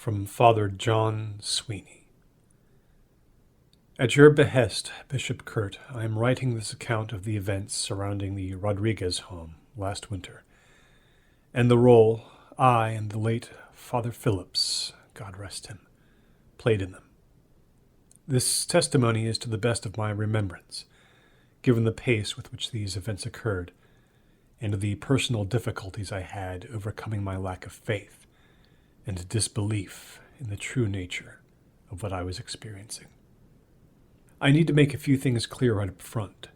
From Father John Sweeney. At your behest, Bishop Kurt, I am writing this account of the events surrounding the Rodriguez home last winter, and the role I and the late Father Phillips, God rest him, played in them. This testimony is to the best of my remembrance, given the pace with which these events occurred, and the personal difficulties I had overcoming my lack of faith and disbelief in the true nature of what I was experiencing. I need to make a few things clear right up front.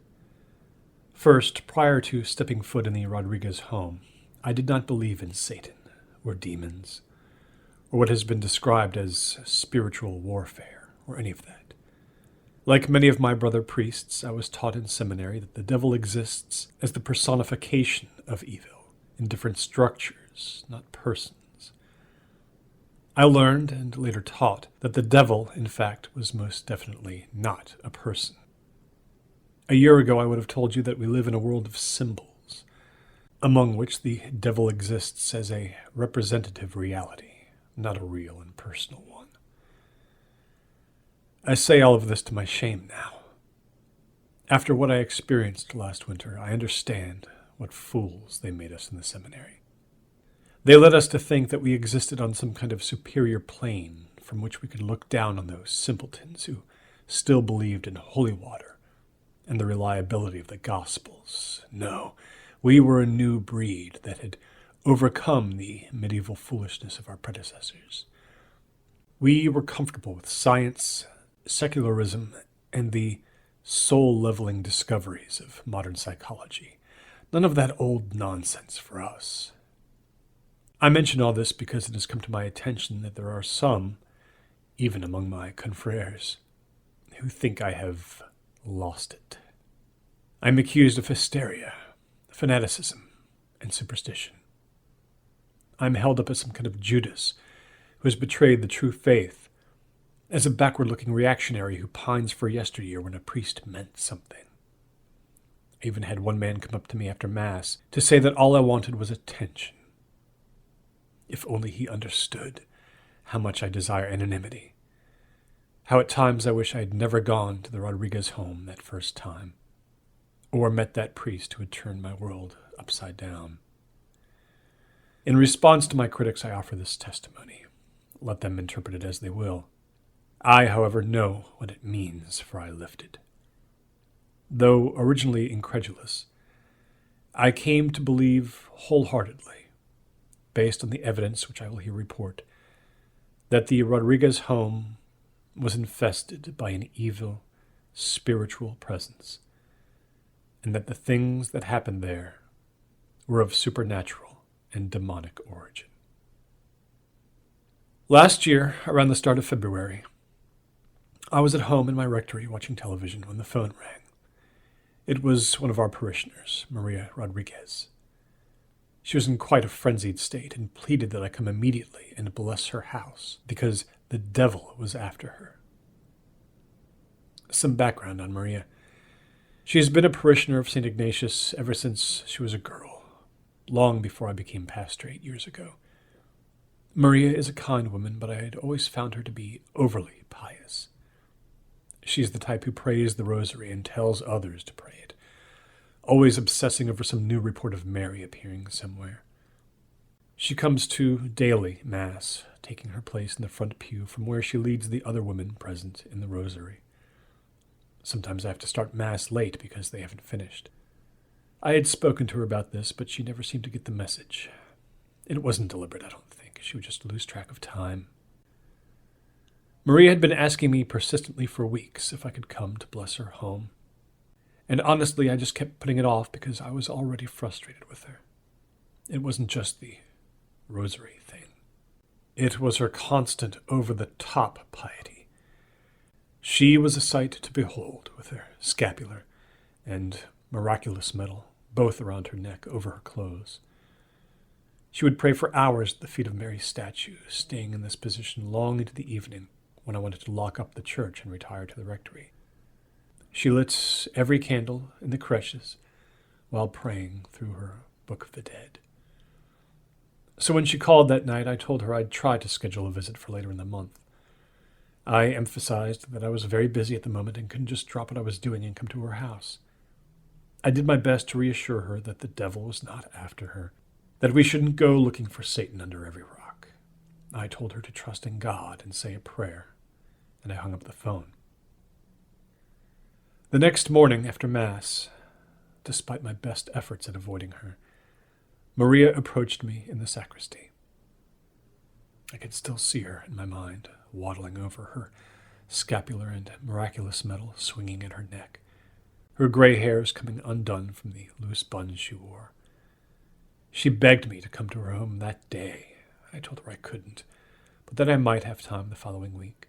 First, prior to stepping foot in the Rodriguez home, I did not believe in Satan or demons, or what has been described as spiritual warfare, or any of that. Like many of my brother priests, I was taught in seminary that the devil exists as the personification of evil in different structures, not persons. I learned, and later taught, that the devil, in fact, was most definitely not a person. A year ago I would have told you that we live in a world of symbols, among which the devil exists as a representative reality, not a real and personal one. I say all of this to my shame now. After what I experienced last winter, I understand what fools they made us in the seminary. They led us to think that we existed on some kind of superior plane from which we could look down on those simpletons who still believed in holy water and the reliability of the Gospels. No, we were a new breed that had overcome the medieval foolishness of our predecessors. We were comfortable with science, secularism, and the soul-leveling discoveries of modern psychology. None of that old nonsense for us. I mention all this because it has come to my attention that there are some, even among my confreres, who think I have lost it. I am accused of hysteria, fanaticism, and superstition. I am held up as some kind of Judas who has betrayed the true faith, as a backward-looking reactionary who pines for yesteryear when a priest meant something. I even had one man come up to me after Mass to say that all I wanted was attention. If only he understood how much I desire anonymity. How at times I wish I had never gone to the Rodriguez home that first time, or met that priest who had turned my world upside down. In response to my critics, I offer this testimony. Let them interpret it as they will. I, however, know what it means, for I lived it. Though originally incredulous, I came to believe wholeheartedly, based on the evidence which I will here report, that the Rodriguez home was infested by an evil, spiritual presence, and that the things that happened there were of supernatural and demonic origin. Last year, around the start of February, I was at home in my rectory watching television when the phone rang. It was one of our parishioners, Maria Rodriguez. She was in quite a frenzied state and pleaded that I come immediately and bless her house because the devil was after her. Some background on Maria. She has been a parishioner of St. Ignatius ever since she was a girl, long before I became pastor 8 years ago. Maria is a kind woman, but I had always found her to be overly pious. She's the type who prays the rosary and tells others to pray it, always obsessing over some new report of Mary appearing somewhere. She comes to Daly Mass, taking her place in the front pew from where she leads the other women present in the rosary. Sometimes I have to start Mass late because they haven't finished. I had spoken to her about this, but she never seemed to get the message. It wasn't deliberate, I don't think. She would just lose track of time. Maria had been asking me persistently for weeks if I could come to bless her home. And honestly, I just kept putting it off because I was already frustrated with her. It wasn't just the rosary thing. It was her constant over-the-top piety. She was a sight to behold with her scapular and miraculous medal, both around her neck over her clothes. She would pray for hours at the feet of Mary's statue, staying in this position long into the evening when I wanted to lock up the church and retire to the rectory. She lit every candle in the creches while praying through her Book of the Dead. So when she called that night, I told her I'd try to schedule a visit for later in the month. I emphasized that I was very busy at the moment and couldn't just drop what I was doing and come to her house. I did my best to reassure her that the devil was not after her, that we shouldn't go looking for Satan under every rock. I told her to trust in God and say a prayer, and I hung up the phone. The next morning after Mass, despite my best efforts at avoiding her, Maria approached me in the sacristy. I could still see her in my mind, waddling over, her scapular and miraculous medal swinging at her neck, her gray hairs coming undone from the loose buns she wore. She begged me to come to her home that day. I told her I couldn't, but that I might have time the following week.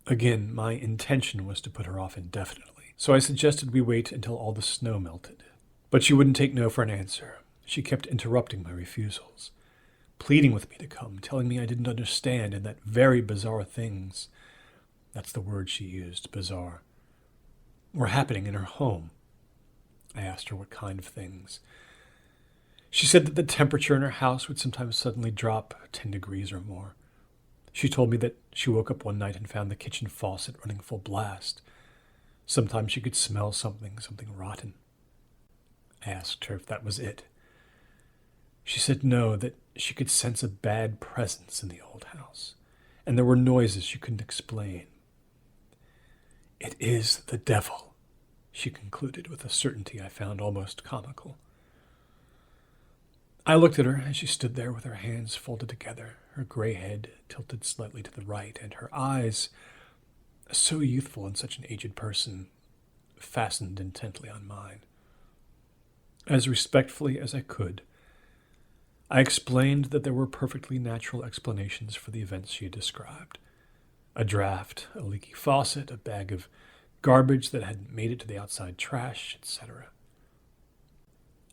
Again, my intention was to put her off indefinitely, so I suggested we wait until all the snow melted. But she wouldn't take no for an answer. She kept interrupting my refusals, pleading with me to come, telling me I didn't understand, and that very bizarre things, that's the word she used, bizarre, were happening in her home. I asked her what kind of things. She said that the temperature in her house would sometimes suddenly drop 10 degrees or more. She told me that she woke up one night and found the kitchen faucet running full blast. Sometimes she could smell something rotten. I asked her if that was it. She said no, that she could sense a bad presence in the old house, and there were noises she couldn't explain. "It is the devil," she concluded with a certainty I found almost comical. I looked at her as she stood there with her hands folded together, her gray head tilted slightly to the right, and her eyes, so youthful in such an aged person, fastened intently on mine. As respectfully as I could, I explained that there were perfectly natural explanations for the events she had described. A draft, a leaky faucet, a bag of garbage that hadn't made it to the outside trash, etc.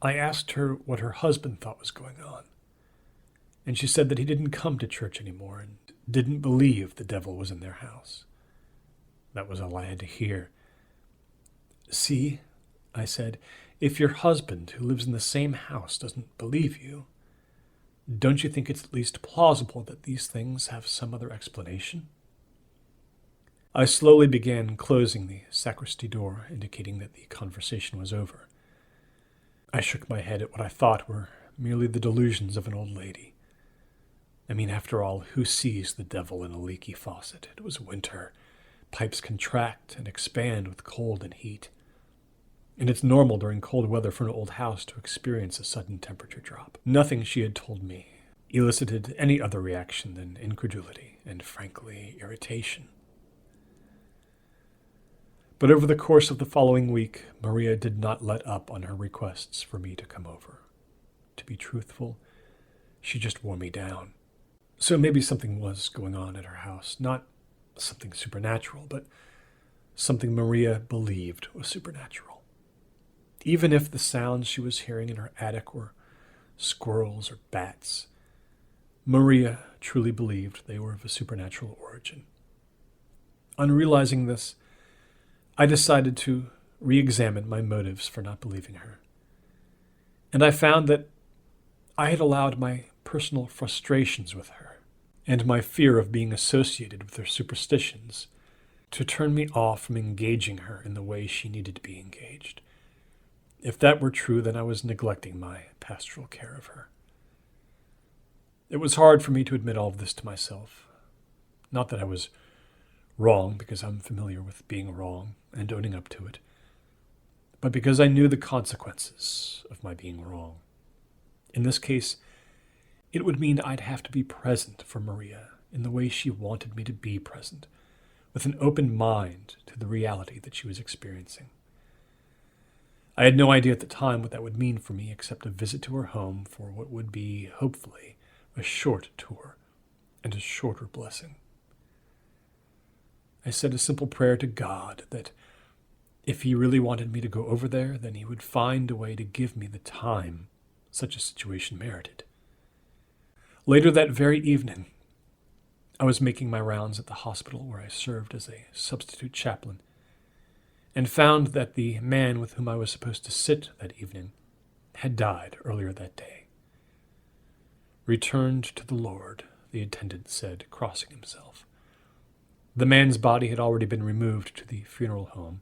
I asked her what her husband thought was going on, and she said that he didn't come to church anymore and didn't believe the devil was in their house. That was all I had to hear. "See," I said, "if your husband, who lives in the same house, doesn't believe you, don't you think it's at least plausible that these things have some other explanation?" I slowly began closing the sacristy door, indicating that the conversation was over. I shook my head at what I thought were merely the delusions of an old lady. I mean, after all, who sees the devil in a leaky faucet? It was winter. Pipes contract and expand with cold and heat. And it's normal during cold weather for an old house to experience a sudden temperature drop. Nothing she had told me elicited any other reaction than incredulity and, frankly, irritation. But over the course of the following week, Maria did not let up on her requests for me to come over. To be truthful, she just wore me down. So maybe something was going on at her house. Not something supernatural, but something Maria believed was supernatural. Even if the sounds she was hearing in her attic were squirrels or bats, Maria truly believed they were of a supernatural origin. On realizing this, I decided to re-examine my motives for not believing her. And I found that I had allowed my personal frustrations with her and my fear of being associated with her superstitions to turn me off from engaging her in the way she needed to be engaged. If that were true, then I was neglecting my pastoral care of her. It was hard for me to admit all of this to myself. Not that I was wrong, because I'm familiar with being wrong and owning up to it, but because I knew the consequences of my being wrong. In this case, it would mean I'd have to be present for Maria in the way she wanted me to be present, with an open mind to the reality that she was experiencing. I had no idea at the time what that would mean for me except a visit to her home for what would be, hopefully, a short tour and a shorter blessing. I said a simple prayer to God that if he really wanted me to go over there, then he would find a way to give me the time such a situation merited. Later that very evening, I was making my rounds at the hospital where I served as a substitute chaplain, and found that the man with whom I was supposed to sit that evening had died earlier that day. Returned to the Lord, the attendant said, crossing himself. The man's body had already been removed to the funeral home,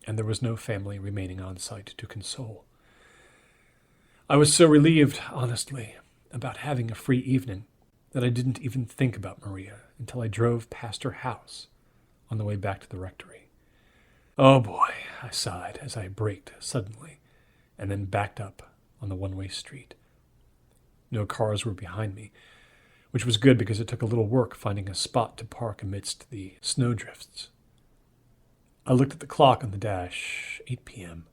and there was no family remaining on site to console. I was so relieved, honestly, about having a free evening that I didn't even think about Maria until I drove past her house on the way back to the rectory. Oh boy, I sighed as I braked suddenly and then backed up on the one-way street. No cars were behind me, which was good because it took a little work finding a spot to park amidst the snowdrifts. I looked at the clock on the dash, 8 p.m.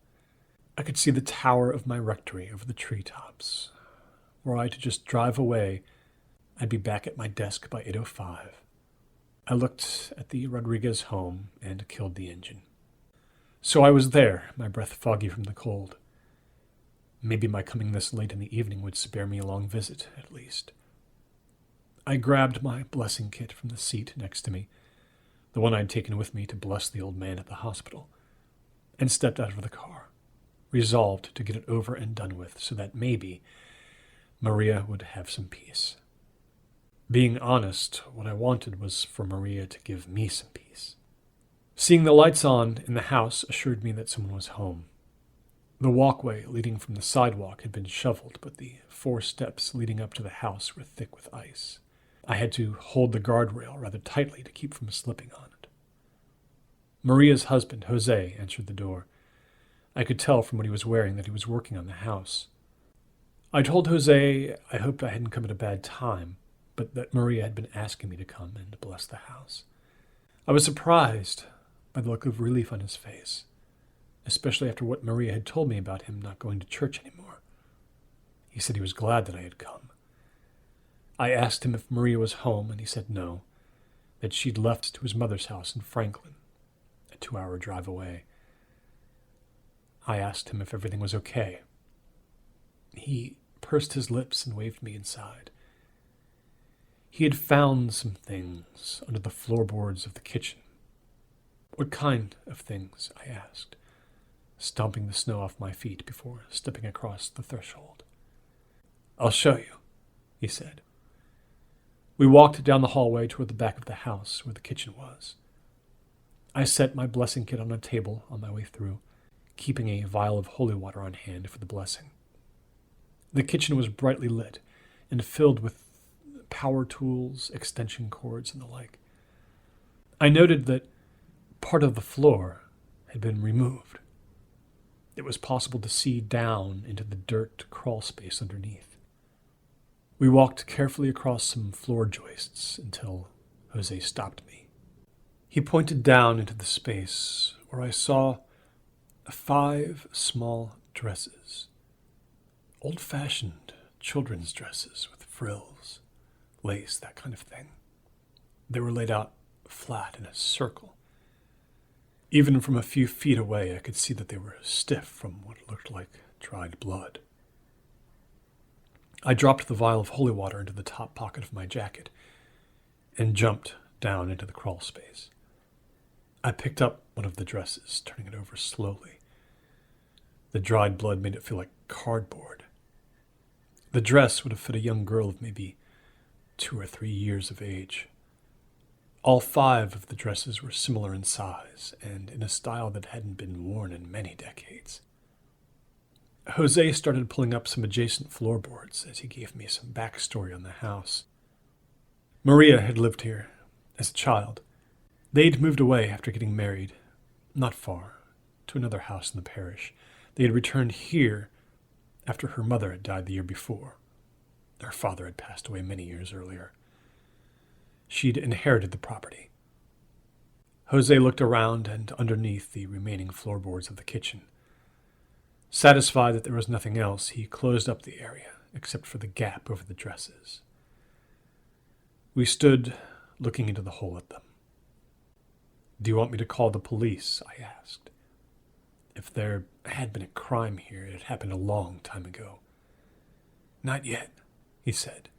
I could see the tower of my rectory over the treetops. Were I to just drive away, I'd be back at my desk by 8:05. I looked at the Rodriguez home and killed the engine. So I was there, my breath foggy from the cold. Maybe my coming this late in the evening would spare me a long visit, at least. I grabbed my blessing kit from the seat next to me, the one I'd taken with me to bless the old man at the hospital, and stepped out of the car, resolved to get it over and done with so that maybe Maria would have some peace. Being honest, what I wanted was for Maria to give me some peace. Seeing the lights on in the house assured me that someone was home. The walkway leading from the sidewalk had been shoveled, but the 4 steps leading up to the house were thick with ice. I had to hold the guardrail rather tightly to keep from slipping on it. Maria's husband, Jose, answered the door. I could tell from what he was wearing that he was working on the house. I told Jose I hoped I hadn't come at a bad time, but that Maria had been asking me to come and bless the house. I was surprised by the look of relief on his face, especially after what Maria had told me about him not going to church anymore. He said he was glad that I had come. I asked him if Maria was home, and he said no, that she'd left to his mother's house in Franklin, a 2-hour drive away. I asked him if everything was okay. He pursed his lips and waved me inside. He had found some things under the floorboards of the kitchen. What kind of things? I asked, stomping the snow off my feet before stepping across the threshold. I'll show you, he said. We walked down the hallway toward the back of the house where the kitchen was. I set my blessing kit on a table on my way through, keeping a vial of holy water on hand for the blessing. The kitchen was brightly lit and filled with power tools, extension cords, and the like. I noted that part of the floor had been removed. It was possible to see down into the dirt crawl space underneath. We walked carefully across some floor joists until Jose stopped me. He pointed down into the space where I saw 5 small dresses, old-fashioned children's dresses with frills, lace, that kind of thing. They were laid out flat in a circle. Even from a few feet away, I could see that they were stiff from what looked like dried blood. I dropped the vial of holy water into the top pocket of my jacket and jumped down into the crawl space. I picked up one of the dresses, turning it over slowly. The dried blood made it feel like cardboard. The dress would have fit a young girl of maybe 2 or 3 years of age. All 5 of the dresses were similar in size and in a style that hadn't been worn in many decades. Jose started pulling up some adjacent floorboards as he gave me some backstory on the house. Maria had lived here as a child. They'd moved away after getting married, not far, to another house in the parish. They had returned here after her mother had died the year before. Her father had passed away many years earlier. She'd inherited the property. Jose looked around and underneath the remaining floorboards of the kitchen. Satisfied that there was nothing else, he closed up the area, except for the gap over the dresses. We stood looking into the hole at them. Do you want me to call the police? I asked. If there had been a crime here, it had happened a long time ago. Not yet, he said.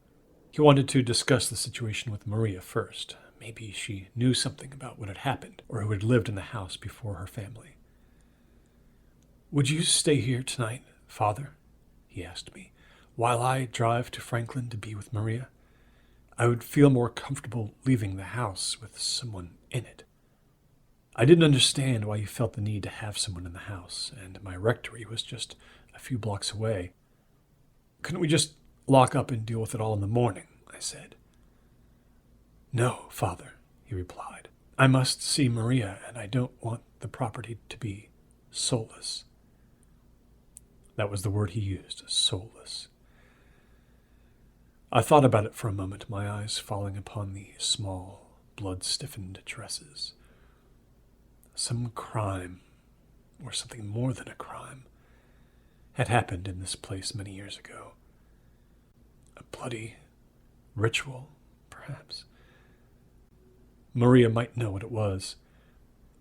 He wanted to discuss the situation with Maria first. Maybe she knew something about what had happened, or who had lived in the house before her family. Would you stay here tonight, Father? He asked me. while I drive to Franklin to be with Maria, I would feel more comfortable leaving the house with someone in it. I didn't understand why you felt the need to have someone in the house, and my rectory was just a few blocks away. Couldn't we just lock up and deal with it all in the morning? I said. No, Father, he replied. I must see Maria, and I don't want the property to be soulless. That was the word he used, soulless. I thought about it for a moment, my eyes falling upon the small, blood-stiffened dresses. Some crime, or something more than a crime, had happened in this place many years ago. A bloody ritual, perhaps. Maria might know what it was.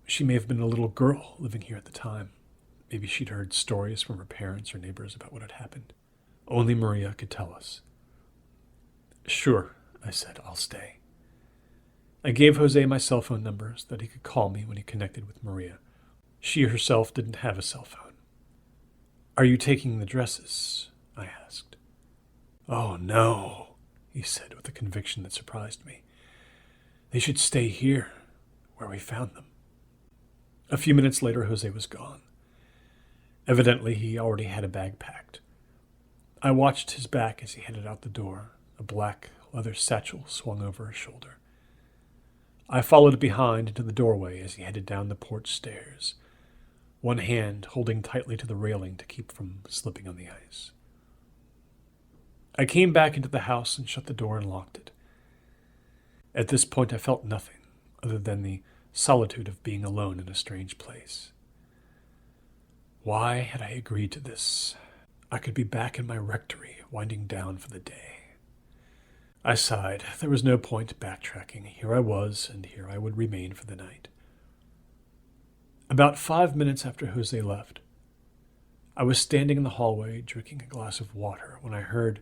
She may have been a little girl living here at the time. Maybe she'd heard stories from her parents or neighbors about what had happened. Only Maria could tell us. Sure, I said, I'll stay. I gave Jose my cell phone number so that he could call me when he connected with Maria. She herself didn't have a cell phone. Are you taking the dresses? I asked. Oh, no, he said with a conviction that surprised me. They should stay here, where we found them. A few minutes later, Jose was gone. Evidently, he already had a bag packed. I watched his back as he headed out the door. A black leather satchel swung over his shoulder. I followed behind into the doorway as he headed down the porch stairs, one hand holding tightly to the railing to keep from slipping on the ice. I came back into the house and shut the door and locked it. At this point, I felt nothing other than the solitude of being alone in a strange place. Why had I agreed to this? I could be back in my rectory, winding down for the day. I sighed. There was no point backtracking. Here I was, and here I would remain for the night. About 5 minutes after Jose left, I was standing in the hallway drinking a glass of water when I heard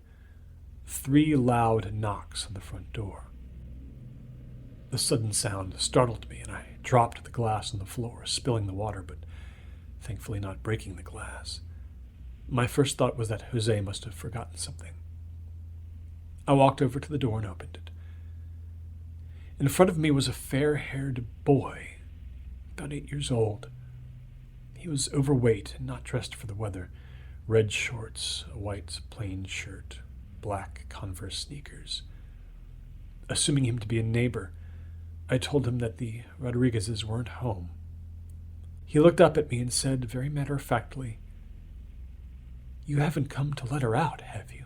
3 loud knocks on the front door. The sudden sound startled me, and I dropped the glass on the floor, spilling the water, but thankfully not breaking the glass. My first thought was that Jose must have forgotten something. I walked over to the door and opened it. In front of me was a fair-haired boy, about 8 years old. He was overweight and not dressed for the weather. Red shorts, a white plain shirt, black Converse sneakers. Assuming him to be a neighbor, I told him that the Rodriguezes weren't home. He looked up at me and said, very matter-of-factly, "You haven't come to let her out, have you?"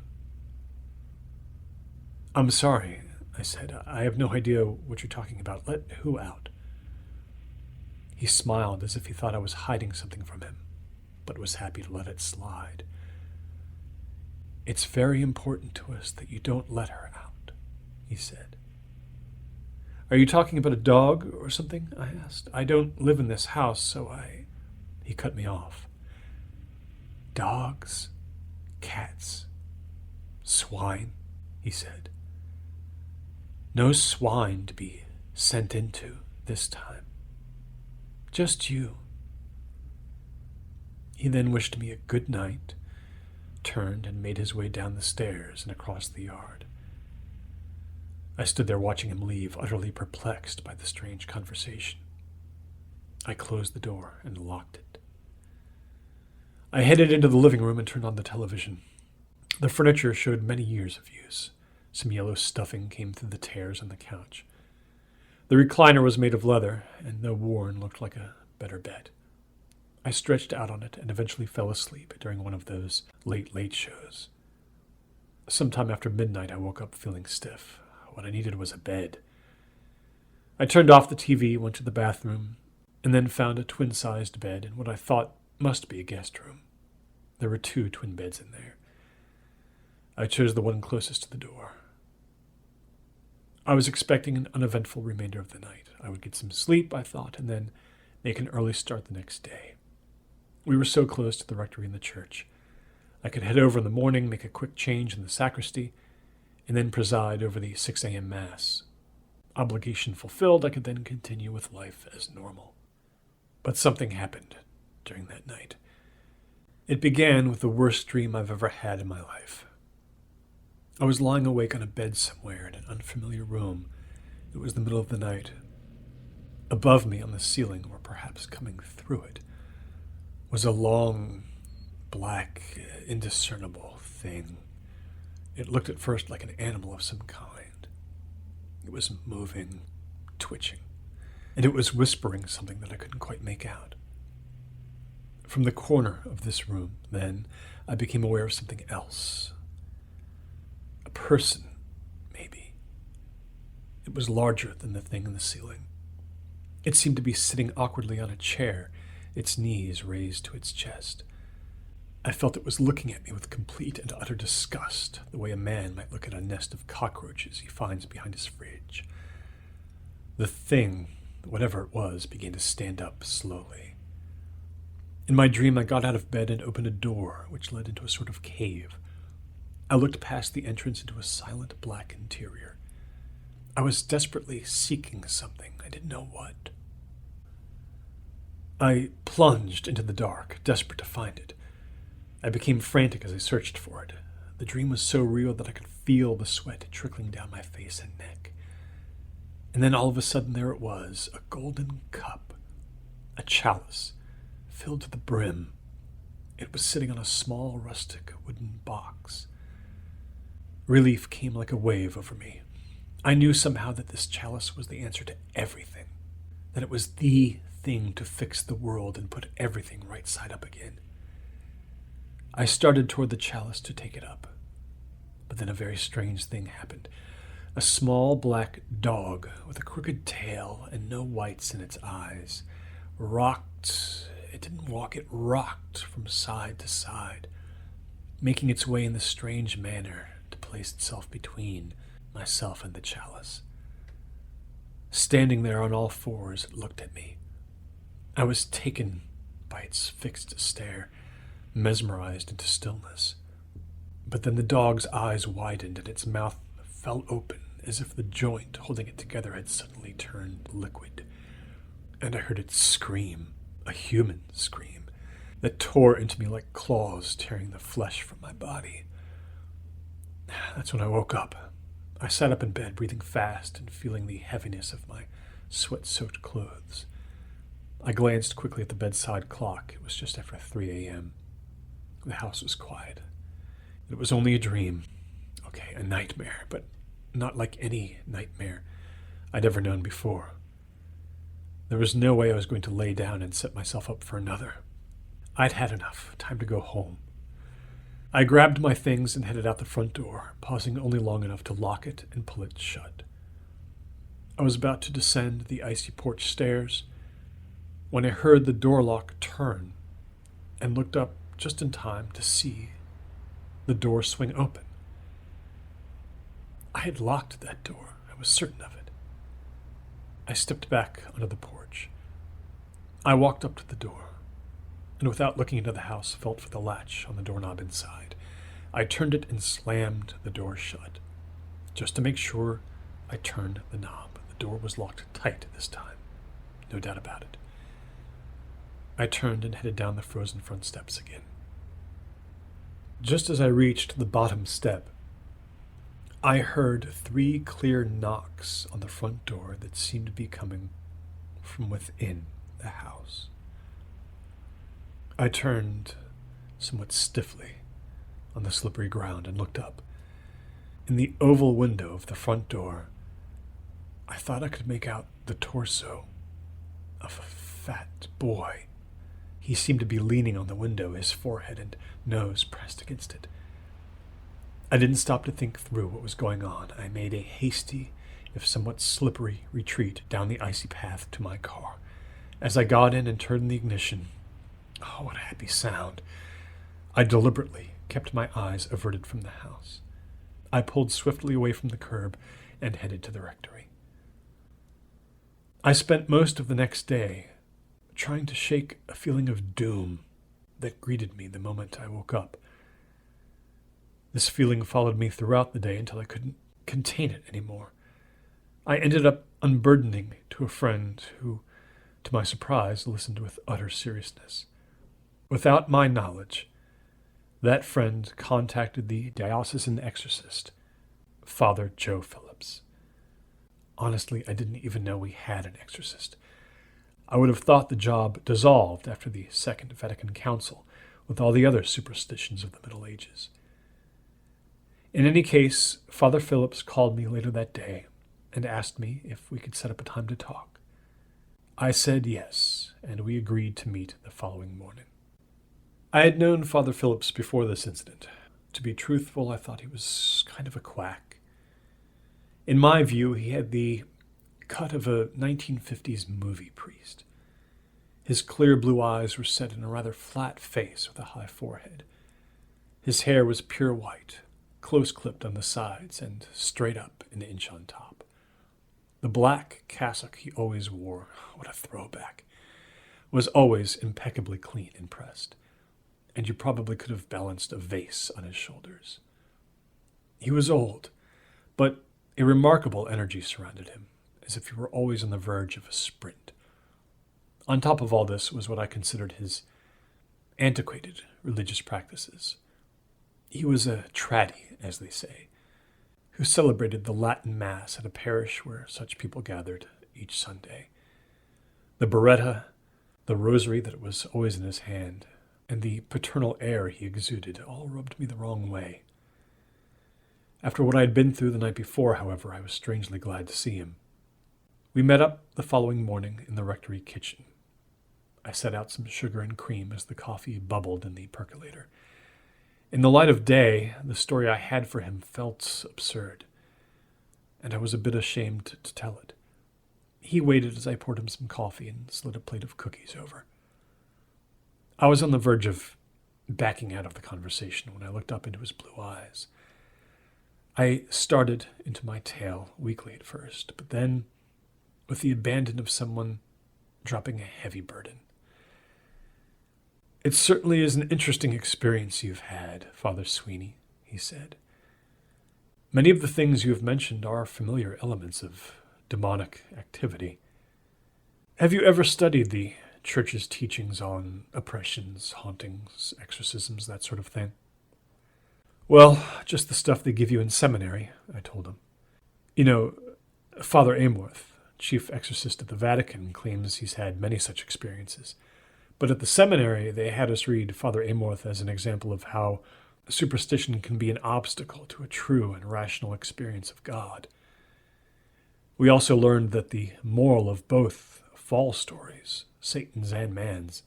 "I'm sorry," I said. "I have no idea what you're talking about. Let who out?" He smiled as if he thought I was hiding something from him, but was happy to let it slide. "It's very important to us that you don't let her out," he said. "Are you talking about a dog or something?" I asked. "I don't live in this house, so I—" He cut me off. "Dogs, cats, swine," he said. "No swine to be sent into this time. Just you." He then wished me a good night, turned and made his way down the stairs and across the yard. I stood there watching him leave, utterly perplexed by the strange conversation. I closed the door and locked it. I headed into the living room and turned on the television. The furniture showed many years of use. Some yellow stuffing came through the tears on the couch. The recliner was made of leather, and though worn, looked like a better bed. I stretched out on it and eventually fell asleep during one of those late shows. Sometime after midnight, I woke up feeling stiff. What I needed was a bed. I turned off the TV, went to the bathroom, and then found a twin-sized bed in what I thought must be a guest room. There were 2 twin beds in there. I chose the one closest to the door. I was expecting an uneventful remainder of the night. I would get some sleep, I thought, and then make an early start the next day. We were so close to the rectory and the church. I could head over in the morning, make a quick change in the sacristy, and then preside over the 6 a.m. Mass. Obligation fulfilled, I could then continue with life as normal. But something happened during that night. It began with the worst dream I've ever had in my life. I was lying awake on a bed somewhere in an unfamiliar room. It was the middle of the night. Above me on the ceiling, or perhaps coming through it, was a long, black, indiscernible thing. It looked at first like an animal of some kind. It was moving, twitching, and it was whispering something that I couldn't quite make out. From the corner of this room, then, I became aware of something else. A person, maybe. It was larger than the thing in the ceiling. It seemed to be sitting awkwardly on a chair, its knees raised to its chest. I felt it was looking at me with complete and utter disgust, the way a man might look at a nest of cockroaches he finds behind his fridge. The thing, whatever it was, began to stand up slowly. In my dream, I got out of bed and opened a door, which led into a sort of cave. I looked past the entrance into a silent black interior. I was desperately seeking something. I didn't know what. I plunged into the dark, desperate to find it. I became frantic as I searched for it. The dream was so real that I could feel the sweat trickling down my face and neck. And then all of a sudden there it was, a golden cup, a chalice, filled to the brim. It was sitting on a small rustic wooden box. Relief came like a wave over me. I knew somehow that this chalice was the answer to everything, that it was the thing to fix the world and put everything right side up again. I started toward the chalice to take it up, but then a very strange thing happened. A small black dog with a crooked tail and no whites in its eyes rocked. It didn't walk, it rocked from side to side, making its way in this strange manner to place itself between myself and the chalice. Standing there on all fours, it looked at me. I was taken by its fixed stare, mesmerized into stillness. But then the dog's eyes widened and its mouth fell open, as if the joint holding it together had suddenly turned liquid. And I heard it scream, a human scream, that tore into me like claws tearing the flesh from my body. That's when I woke up. I sat up in bed, breathing fast and feeling the heaviness of my sweat-soaked clothes. I glanced quickly at the bedside clock. It was just after 3 a.m. The house was quiet. It was only a dream. Okay, a nightmare, but not like any nightmare I'd ever known before. There was no way I was going to lay down and set myself up for another. I'd had enough. Time to go home. I grabbed my things and headed out the front door, pausing only long enough to lock it and pull it shut. I was about to descend the icy porch stairs when I heard the door lock turn and looked up just in time to see the door swing open. I had locked that door. I was certain of it. I stepped back onto the porch. I walked up to the door, and without looking into the house, felt for the latch on the doorknob inside. I turned it and slammed the door shut. Just to make sure, I turned the knob. The door was locked tight this time. No doubt about it. I turned and headed down the frozen front steps again. Just as I reached the bottom step, I heard 3 clear knocks on the front door that seemed to be coming from within the house. I turned somewhat stiffly on the slippery ground and looked up. In the oval window of the front door, I thought I could make out the torso of a fat boy. He seemed to be leaning on the window, his forehead and nose pressed against it. I didn't stop to think through what was going on. I made a hasty, if somewhat slippery, retreat down the icy path to my car. As I got in and turned the ignition, oh, what a happy sound! I deliberately kept my eyes averted from the house. I pulled swiftly away from the curb and headed to the rectory. I spent most of the next day trying to shake a feeling of doom that greeted me the moment I woke up. This feeling followed me throughout the day until I couldn't contain it anymore. I ended up unburdening to a friend who, to my surprise, listened with utter seriousness. Without my knowledge, that friend contacted the diocesan exorcist Father Joe Phillips. Honestly, I didn't even know we had an exorcist. I would have thought the job dissolved after the Second Vatican Council, with all the other superstitions of the Middle Ages. In any case, Father Phillips called me later that day and asked me if we could set up a time to talk. I said yes, and we agreed to meet the following morning. I had known Father Phillips before this incident. To be truthful, I thought he was kind of a quack. In my view, he had the cut of a 1950s movie priest. His clear blue eyes were set in a rather flat face with a high forehead. His hair was pure white, close-clipped on the sides and straight up an inch on top. The black cassock he always wore, what a throwback, was always impeccably clean and pressed, and you probably could have balanced a vase on his shoulders. He was old, but a remarkable energy surrounded him, as if he were always on the verge of a sprint. On top of all this was what I considered his antiquated religious practices. He was a traddie, as they say, who celebrated the Latin Mass at a parish where such people gathered each Sunday. The biretta, the rosary that was always in his hand, and the paternal air he exuded all rubbed me the wrong way. After what I had been through the night before, however, I was strangely glad to see him. We met up the following morning in the rectory kitchen. I set out some sugar and cream as the coffee bubbled in the percolator. In the light of day, the story I had for him felt absurd, and I was a bit ashamed to tell it. He waited as I poured him some coffee and slid a plate of cookies over. I was on the verge of backing out of the conversation when I looked up into his blue eyes. I started into my tale weakly at first, but then, with the abandon of someone dropping a heavy burden. "It certainly is an interesting experience you've had, Father Sweeney," he said. "Many of the things you have mentioned are familiar elements of demonic activity. Have you ever studied the Church's teachings on oppressions, hauntings, exorcisms, that sort of thing?" "Well, just the stuff they give you in seminary," I told him. "You know, Father Amorth, chief exorcist at the Vatican, claims he's had many such experiences. But at the seminary, they had us read Father Amorth as an example of how superstition can be an obstacle to a true and rational experience of God. We also learned that the moral of both fall stories, Satan's and man's,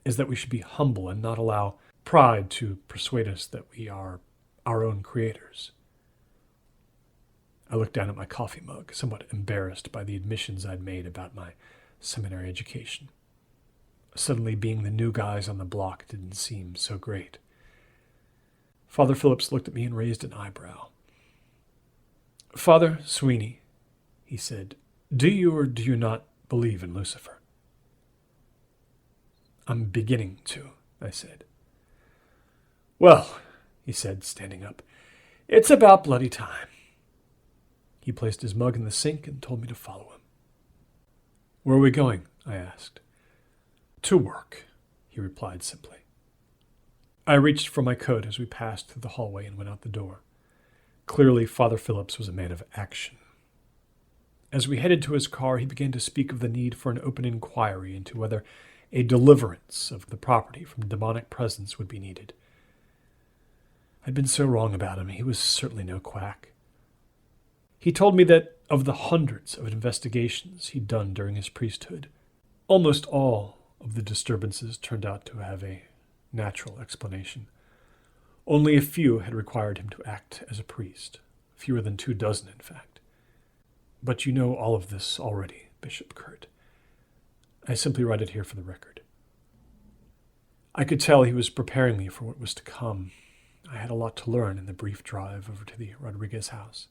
is that we should be humble and not allow pride to persuade us that we are our own creators." I looked down at my coffee mug, somewhat embarrassed by the admissions I'd made about my seminary education. Suddenly, being the new guys on the block didn't seem so great. Father Phillips looked at me and raised an eyebrow. "Father Sweeney," he said, "do you or do you not believe in Lucifer?" "I'm beginning to," I said. "Well," he said, standing up, "it's about bloody time." He placed his mug in the sink and told me to follow him. "Where are we going?" I asked. "To work," he replied simply. I reached for my coat as we passed through the hallway and went out the door. Clearly, Father Phillips was a man of action. As we headed to his car, he began to speak of the need for an open inquiry into whether a deliverance of the property from demonic presence would be needed. I'd been so wrong about him. He was certainly no quack. He told me that of the hundreds of investigations he'd done during his priesthood, almost all of the disturbances turned out to have a natural explanation. Only a few had required him to act as a priest, fewer than 24, in fact. But you know all of this already, Bishop Kurt. I simply write it here for the record. I could tell he was preparing me for what was to come. I had a lot to learn in the brief drive over to the Rodriguez house.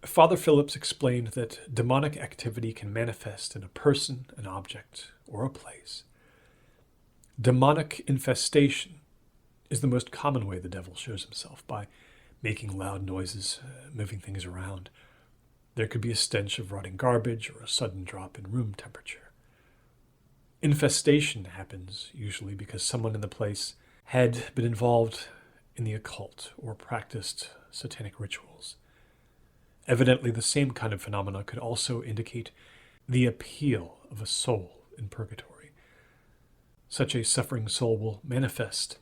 Father Phillips explained that demonic activity can manifest in a person, an object, or a place. Demonic infestation is the most common way the devil shows himself, by making loud noises, moving things around. There could be a stench of rotting garbage or a sudden drop in room temperature. Infestation happens usually because someone in the place had been involved in the occult or practiced satanic rituals. Evidently, the same kind of phenomena could also indicate the appeal of a soul in purgatory. Such a suffering soul will manifest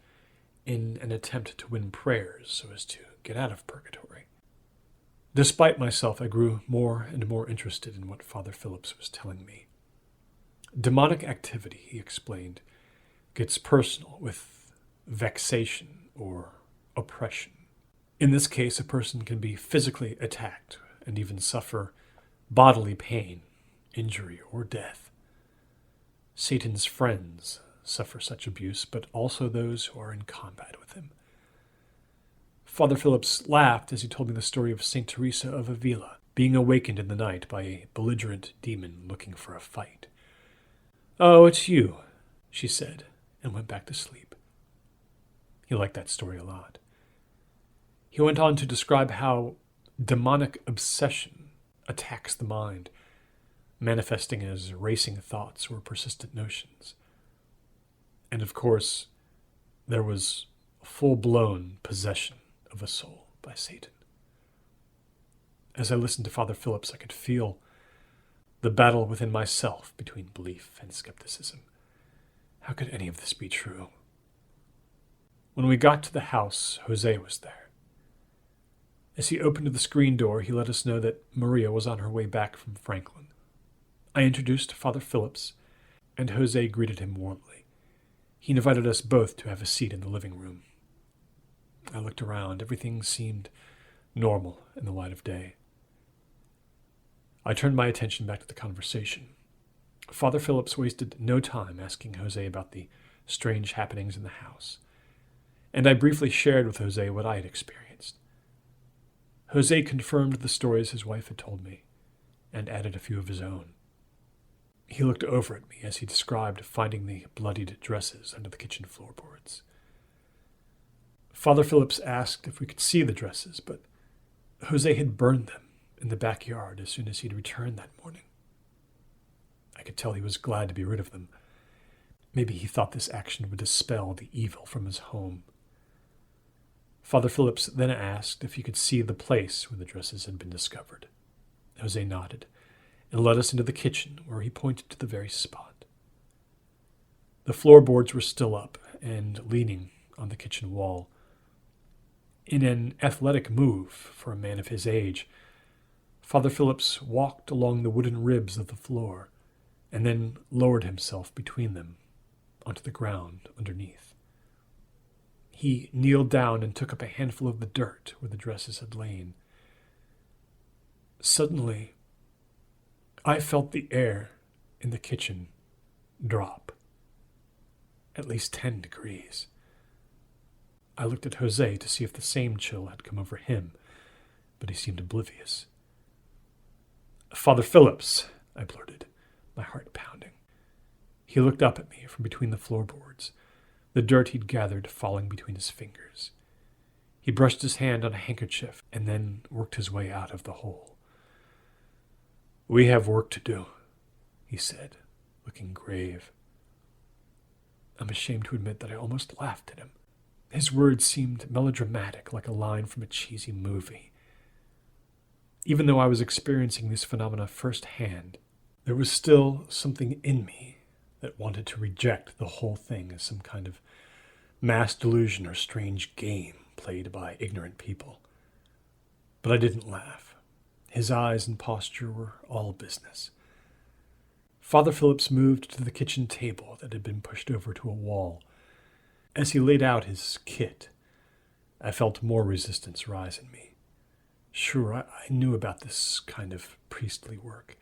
in an attempt to win prayers so as to get out of purgatory. Despite myself, I grew more and more interested in what Father Phillips was telling me. Demonic activity, he explained, gets personal with vexation or oppression. In this case, a person can be physically attacked and even suffer bodily pain, injury, or death. Satan's friends suffer such abuse, but also those who are in combat with him. Father Phillips laughed as he told me the story of St. Teresa of Avila being awakened in the night by a belligerent demon looking for a fight. "Oh, it's you," she said, and went back to sleep. He liked that story a lot. He went on to describe how demonic obsession attacks the mind, manifesting as racing thoughts or persistent notions. And of course, there was full-blown possession of a soul by Satan. As I listened to Father Phillips, I could feel the battle within myself between belief and skepticism. How could any of this be true? When we got to the house, Jose was there. As he opened the screen door, he let us know that Maria was on her way back from Franklin. I introduced Father Phillips, and Jose greeted him warmly. He invited us both to have a seat in the living room. I looked around. Everything seemed normal in the light of day. I turned my attention back to the conversation. Father Phillips wasted no time asking Jose about the strange happenings in the house, and I briefly shared with Jose what I had experienced. Jose confirmed the stories his wife had told me, and added a few of his own. He looked over at me as he described finding the bloodied dresses under the kitchen floorboards. Father Phillips asked if we could see the dresses, but Jose had burned them in the backyard as soon as he'd returned that morning. I could tell he was glad to be rid of them. Maybe he thought this action would dispel the evil from his home. Father Phillips then asked if he could see the place where the dresses had been discovered. Jose nodded and led us into the kitchen, where he pointed to the very spot. The floorboards were still up and leaning on the kitchen wall. In an athletic move for a man of his age, Father Phillips walked along the wooden ribs of the floor and then lowered himself between them onto the ground underneath. He kneeled down and took up a handful of the dirt where the dresses had lain. Suddenly, I felt the air in the kitchen drop, at least 10 degrees. I looked at Jose to see if the same chill had come over him, but he seemed oblivious. "Father Phillips," I blurted, my heart pounding. He looked up at me from between the floorboards, the dirt he'd gathered falling between his fingers. He brushed his hand on a handkerchief and then worked his way out of the hole. "We have work to do," he said, looking grave. I'm ashamed to admit that I almost laughed at him. His words seemed melodramatic, like a line from a cheesy movie. Even though I was experiencing these phenomena firsthand, there was still something in me that wanted to reject the whole thing as some kind of mass delusion or strange game played by ignorant people. But I didn't laugh. His eyes and posture were all business. Father Phillips moved to the kitchen table that had been pushed over to a wall. As he laid out his kit, I felt more resistance rise in me. Sure, I knew about this kind of priestly work,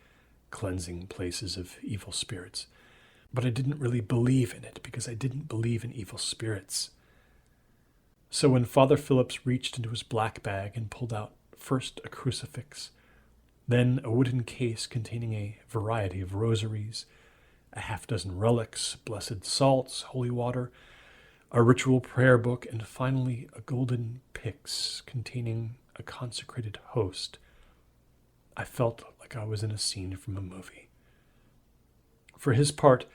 cleansing places of evil spirits, but I didn't really believe in it because I didn't believe in evil spirits. So when Father Phillips reached into his black bag and pulled out first a crucifix, then a wooden case containing a variety of rosaries, a half-dozen relics, blessed salts, holy water, a ritual prayer book, and finally a golden pyx containing a consecrated host, I felt like I was in a scene from a movie. For his part,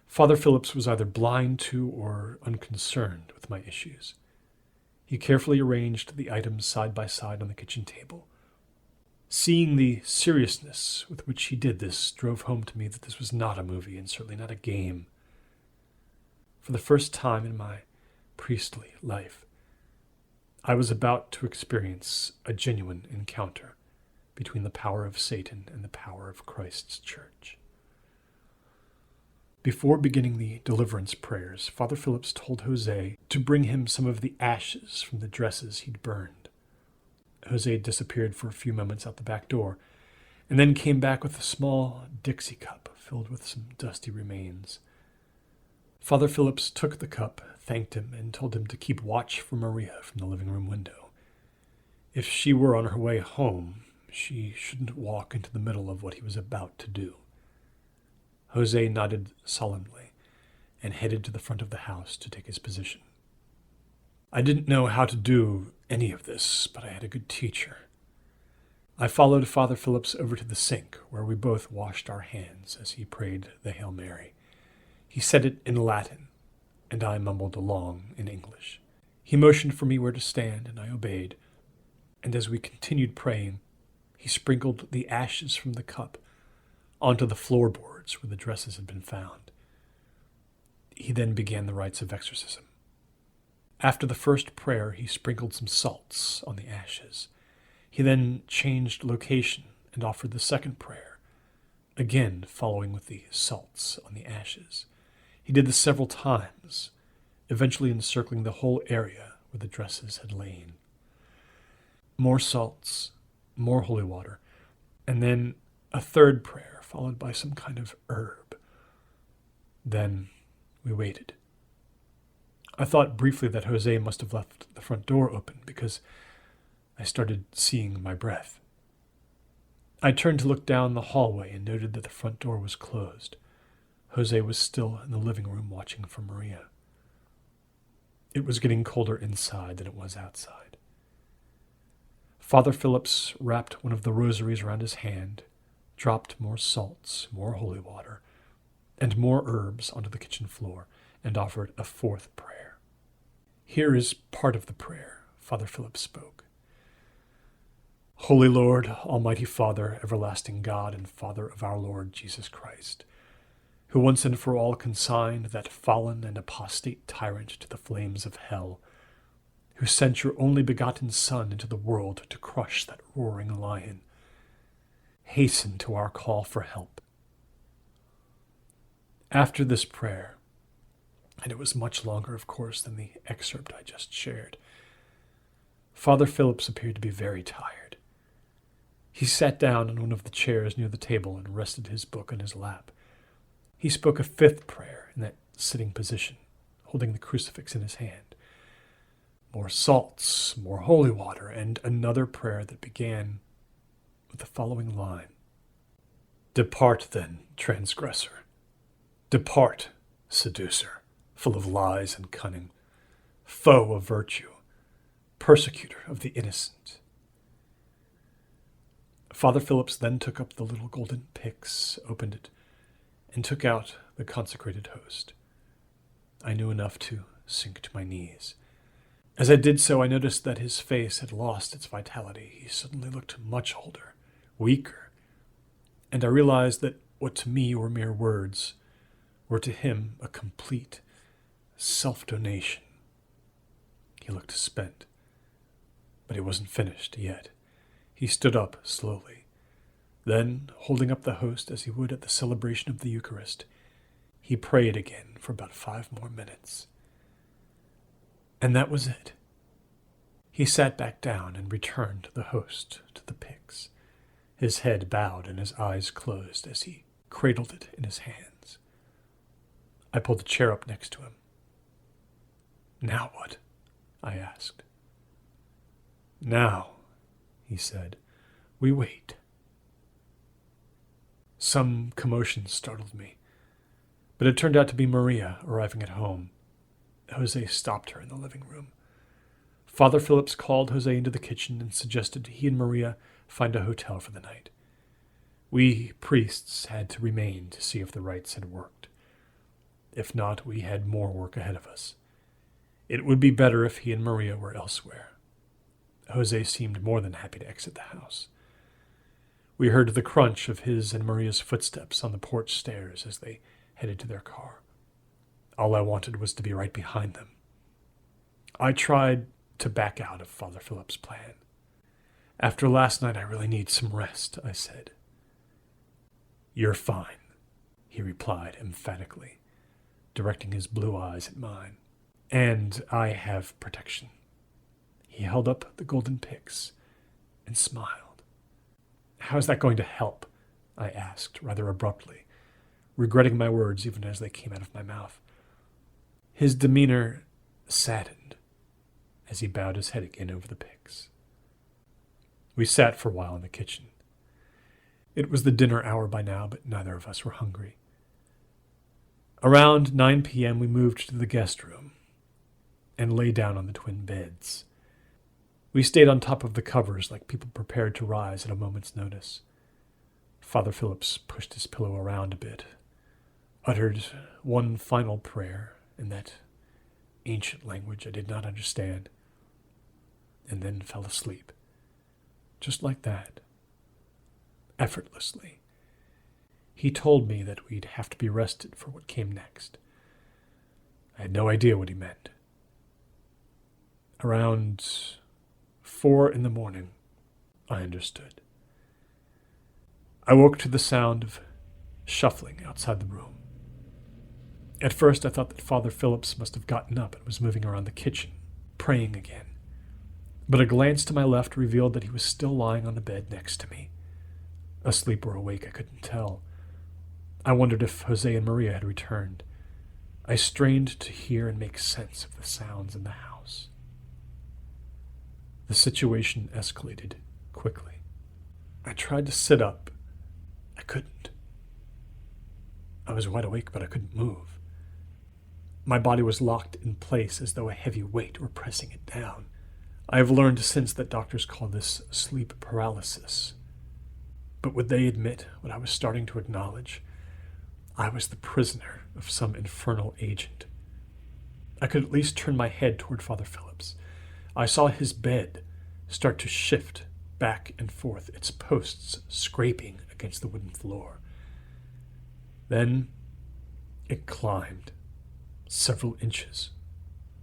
Father Phillips was either blind to or unconcerned with my issues. He carefully arranged the items side by side on the kitchen table. Seeing the seriousness with which he did this drove home to me that this was not a movie and certainly not a game. For the first time in my priestly life, I was about to experience a genuine encounter between the power of Satan and the power of Christ's church. Before beginning the deliverance prayers, Father Phillips told Jose to bring him some of the ashes from the dresses he'd burned. Jose disappeared for a few moments out the back door, and then came back with a small Dixie cup filled with some dusty remains. Father Phillips took the cup, thanked him, and told him to keep watch for Maria from the living room window. If she were on her way home, she shouldn't walk into the middle of what he was about to do. Jose nodded solemnly and headed to the front of the house to take his position. I didn't know how to do any of this, but I had a good teacher. I followed Father Phillips over to the sink, where we both washed our hands as he prayed the Hail Mary. He said it in Latin, and I mumbled along in English. He motioned for me where to stand, and I obeyed, and as we continued praying, he sprinkled the ashes from the cup onto the floorboards where the dresses had been found. He then began the rites of exorcism. After the first prayer, he sprinkled some salts on the ashes. He then changed location and offered the second prayer, again following with the salts on the ashes. He did this several times, eventually encircling the whole area where the dresses had lain. More salts, more holy water, and then a third prayer, followed by some kind of herb. Then we waited. I thought briefly that Jose must have left the front door open because I started seeing my breath. I turned to look down the hallway and noted that the front door was closed. Jose was still in the living room watching for Maria. It was getting colder inside than it was outside. Father Phillips wrapped one of the rosaries around his hand, dropped more salts, more holy water, and more herbs onto the kitchen floor, and offered a fourth prayer. Here is part of the prayer Father Phillips spoke. Holy Lord, Almighty Father, everlasting God and Father of our Lord Jesus Christ, who once and for all consigned that fallen and apostate tyrant to the flames of hell, who sent your only begotten Son into the world to crush that roaring lion, hasten to our call for help. After this prayer, and it was much longer, of course, than the excerpt I just shared, Father Phillips appeared to be very tired. He sat down on one of the chairs near the table and rested his book on his lap. He spoke a fifth prayer in that sitting position, holding the crucifix in his hand. More salts, more holy water, and another prayer that began with the following line. Depart then, transgressor. Depart, seducer, full of lies and cunning, foe of virtue, persecutor of the innocent. Father Phillips then took up the little golden pyx, opened it, and took out the consecrated host. I knew enough to sink to my knees. As I did so, I noticed that his face had lost its vitality. He suddenly looked much older, weaker, and I realized that what to me were mere words were to him a complete self-donation. He looked spent, but he wasn't finished yet. He stood up slowly. Then, holding up the host as he would at the celebration of the Eucharist, he prayed again for about 5 more minutes. And that was it. He sat back down and returned the host to the pyx, his head bowed and his eyes closed as he cradled it in his hands. I pulled a chair up next to him. Now what? I asked. Now, he said, we wait. Some commotion startled me, but it turned out to be Maria arriving at home. Jose stopped her in the living room. Father Phillips called Jose into the kitchen and suggested he and Maria find a hotel for the night. We priests had to remain to see if the rites had worked. If not, we had more work ahead of us. It would be better if he and Maria were elsewhere. Jose seemed more than happy to exit the house. We heard the crunch of his and Maria's footsteps on the porch stairs as they headed to their car. All I wanted was to be right behind them. I tried to back out of Father Phillips' plan. "After last night, I really need some rest," I said. "You're fine," he replied emphatically, directing his blue eyes at mine. "And I have protection." He held up the golden pyx and smiled. "How is that going to help?" I asked rather abruptly, regretting my words even as they came out of my mouth. His demeanor saddened as he bowed his head again over the pyx. We sat for a while in the kitchen. It was the dinner hour by now, but neither of us were hungry. Around 9 p.m. we moved to the guest room and lay down on the twin beds. We stayed on top of the covers like people prepared to rise at a moment's notice. Father Phillips pushed his pillow around a bit, uttered one final prayer in that ancient language I did not understand, and then fell asleep. Just like that. Effortlessly. He told me that we'd have to be rested for what came next. I had no idea what he meant. Around 4 a.m, I understood. I woke to the sound of shuffling outside the room. At first I thought that Father Phillips must have gotten up and was moving around the kitchen, praying again. But a glance to my left revealed that he was still lying on the bed next to me. Asleep or awake, I couldn't tell. I wondered if Jose and Maria had returned. I strained to hear and make sense of the sounds in the house. The situation escalated quickly. I tried to sit up. I couldn't. I was wide awake, but I couldn't move. My body was locked in place as though a heavy weight were pressing it down. I have learned since that doctors call this sleep paralysis. But would they admit what I was starting to acknowledge? I was the prisoner of some infernal agent. I could at least turn my head toward Father Phillips. I saw his bed start to shift back and forth, its posts scraping against the wooden floor. Then it climbed several inches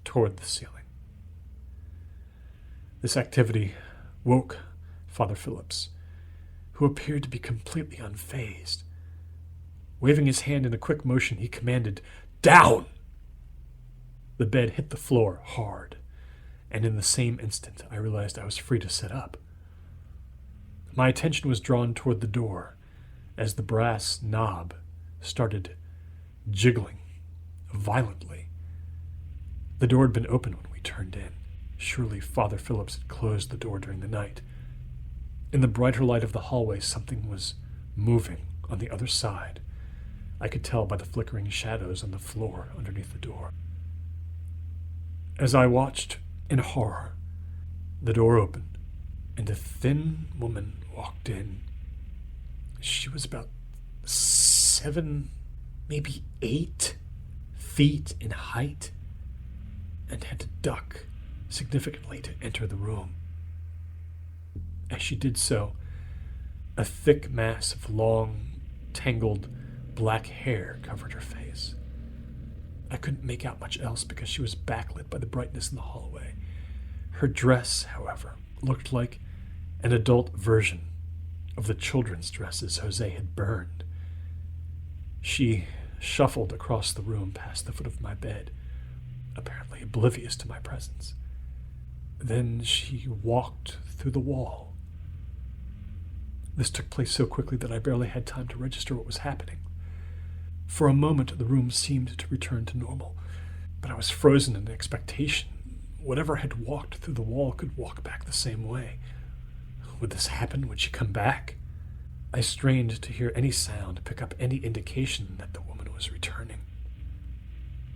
toward the ceiling. This activity woke Father Phillips, who appeared to be completely unfazed. Waving his hand in a quick motion, he commanded, "Down!" The bed hit the floor hard, and in the same instant I realized I was free to sit up. My attention was drawn toward the door as the brass knob started jiggling violently. The door had been open when we turned in. Surely Father Phillips had closed the door during the night. In the brighter light of the hallway, something was moving on the other side. I could tell by the flickering shadows on the floor underneath the door. As I watched in horror, the door opened, and a thin woman walked in. She was about 7, maybe 8 feet in height, and had to duck significantly to enter the room. As she did so, a thick mass of long, tangled black hair covered her face. I couldn't make out much else because she was backlit by the brightness in the hallway. Her dress, however, looked like an adult version of the children's dresses Jose had burned. She shuffled across the room past the foot of my bed, apparently oblivious to my presence. Then she walked through the wall. This took place so quickly that I barely had time to register what was happening. For a moment, the room seemed to return to normal, but I was frozen in expectation. Whatever had walked through the wall could walk back the same way. Would this happen? Would she come back? I strained to hear any sound, pick up any indication that the woman was returning.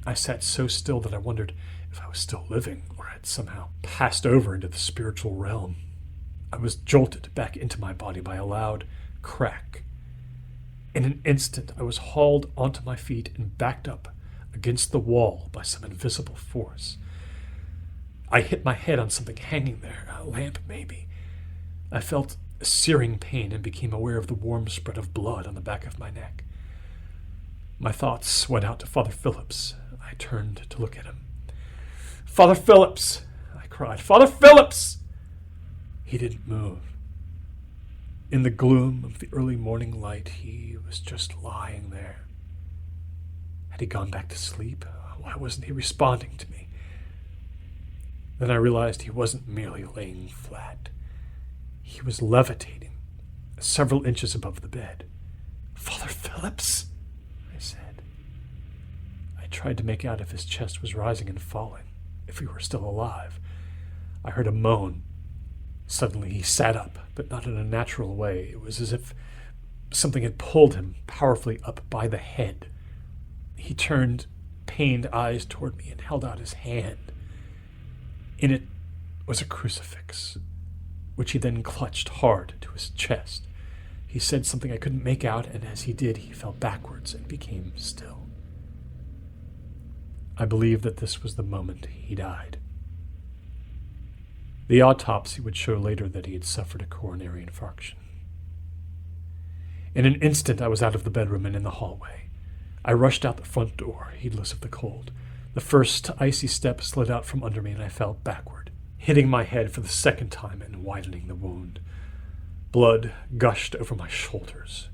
I sat so still that I wondered if I was still living or had somehow passed over into the spiritual realm. I was jolted back into my body by a loud crack. In an instant, I was hauled onto my feet and backed up against the wall by some invisible force. I hit my head on something hanging there, a lamp maybe. I felt a searing pain and became aware of the warm spread of blood on the back of my neck. My thoughts went out to Father Phillips. I turned to look at him. "Father Phillips!" I cried. "Father Phillips!" He didn't move. In the gloom of the early morning light, he was just lying there. Had he gone back to sleep? Why wasn't he responding to me? Then I realized he wasn't merely laying flat. He was levitating, several inches above the bed. "Father Phillips?" I said. I tried to make out if his chest was rising and falling, if he were still alive. I heard a moan. Suddenly he sat up, but not in a natural way. It was as if something had pulled him powerfully up by the head. He turned pained eyes toward me and held out his hand. In it was a crucifix, which he then clutched hard to his chest. He said something I couldn't make out, and as he did, he fell backwards and became still. I believe that this was the moment he died. The autopsy would show later that he had suffered a coronary infarction. In an instant, I was out of the bedroom and in the hallway. I rushed out the front door, heedless of the cold. The first icy step slid out from under me, and I fell backward, hitting my head for the second time and widening the wound. Blood gushed over my shoulders.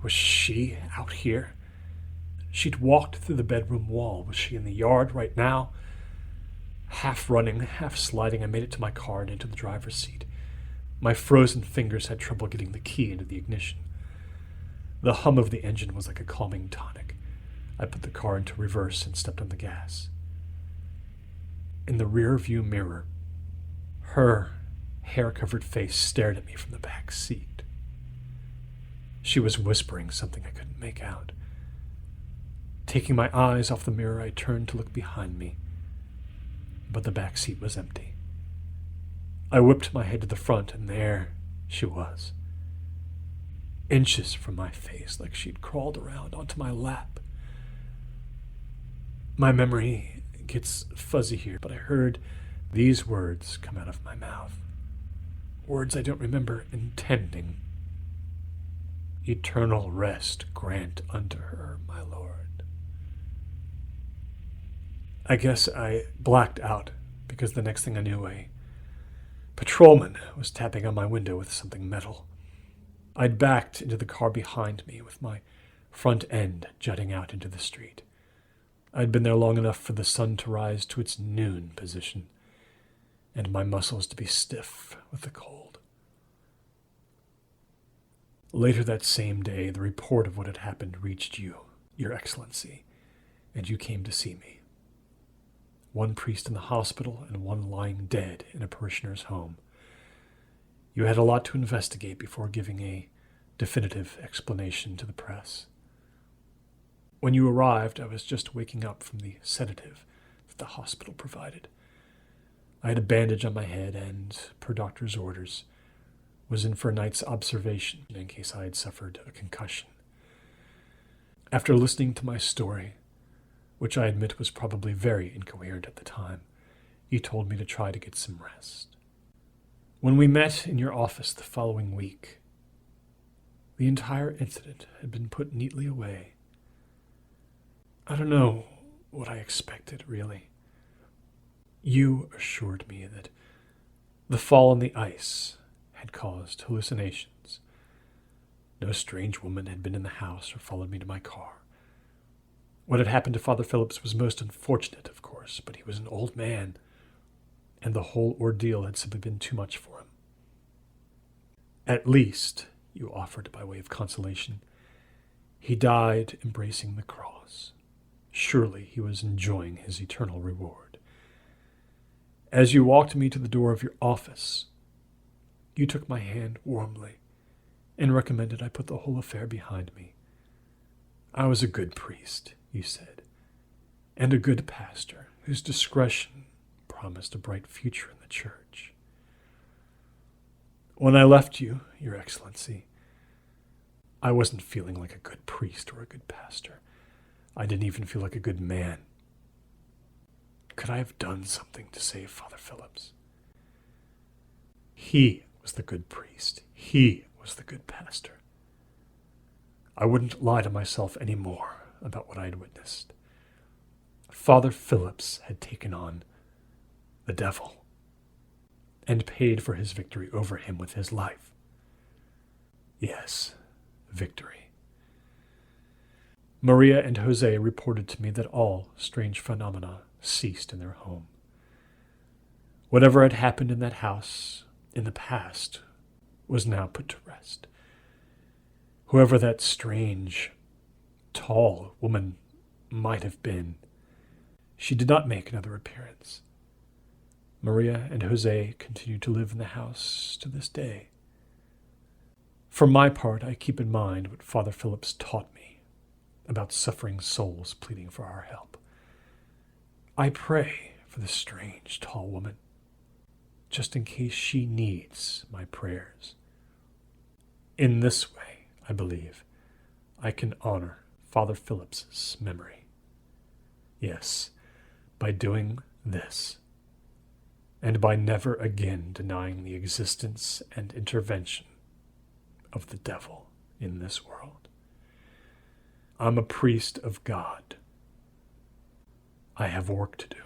Was she out here? She'd walked through the bedroom wall. Was she in the yard right now? Half running, half sliding, I made it to my car and into the driver's seat. My frozen fingers had trouble getting the key into the ignition. The hum of the engine was like a calming tonic. I put the car into reverse and stepped on the gas. In the rear-view mirror, her hair-covered face stared at me from the back seat. She was whispering something I couldn't make out. Taking my eyes off the mirror, I turned to look behind me, but the back seat was empty. I whipped my head to the front, and there she was, inches from my face, like she'd crawled around onto my lap. My memory gets fuzzy here, but I heard these words come out of my mouth. Words I don't remember intending. "Eternal rest grant unto her, my Lord." I guess I blacked out because the next thing I knew, a patrolman was tapping on my window with something metal. I'd backed into the car behind me with my front end jutting out into the street. I'd been there long enough for the sun to rise to its noon position and my muscles to be stiff with the cold. Later that same day, the report of what had happened reached you, Your Excellency, and you came to see me. One priest in the hospital and one lying dead in a parishioner's home. You had a lot to investigate before giving a definitive explanation to the press. When you arrived, I was just waking up from the sedative that the hospital provided. I had a bandage on my head and, per doctor's orders, was in for a night's observation in case I had suffered a concussion. After listening to my story, which I admit was probably very incoherent at the time, you told me to try to get some rest. When we met in your office the following week, the entire incident had been put neatly away. I don't know what I expected, really. You assured me that the fall on the ice had caused hallucinations. No strange woman had been in the house or followed me to my car. What had happened to Father Phillips was most unfortunate, of course, but he was an old man, and the whole ordeal had simply been too much for him. At least, you offered by way of consolation, he died embracing the cross. Surely he was enjoying his eternal reward. As you walked me to the door of your office, you took my hand warmly and recommended I put the whole affair behind me. I was a good priest, you said, and a good pastor whose discretion promised a bright future in the church. When I left you, Your Excellency, I wasn't feeling like a good priest or a good pastor. I didn't even feel like a good man. Could I have done something to save Father Phillips? He was the good priest. He was the good pastor. I wouldn't lie to myself any more about what I had witnessed. Father Phillips had taken on the devil and paid for his victory over him with his life. Yes, victory. Maria and Jose reported to me that all strange phenomena ceased in their home. Whatever had happened in that house in the past was now put to rest. Whoever that strange, tall woman might have been, she did not make another appearance. Maria and Jose continue to live in the house to this day. For my part, I keep in mind what Father Phillips taught me about suffering souls pleading for our help. I pray for the strange, tall woman, just in case she needs my prayers. In this way, I believe, I can honor Father Phillips's memory. Yes, by doing this, and by never again denying the existence and intervention of the devil in this world. I'm a priest of God. I have work to do.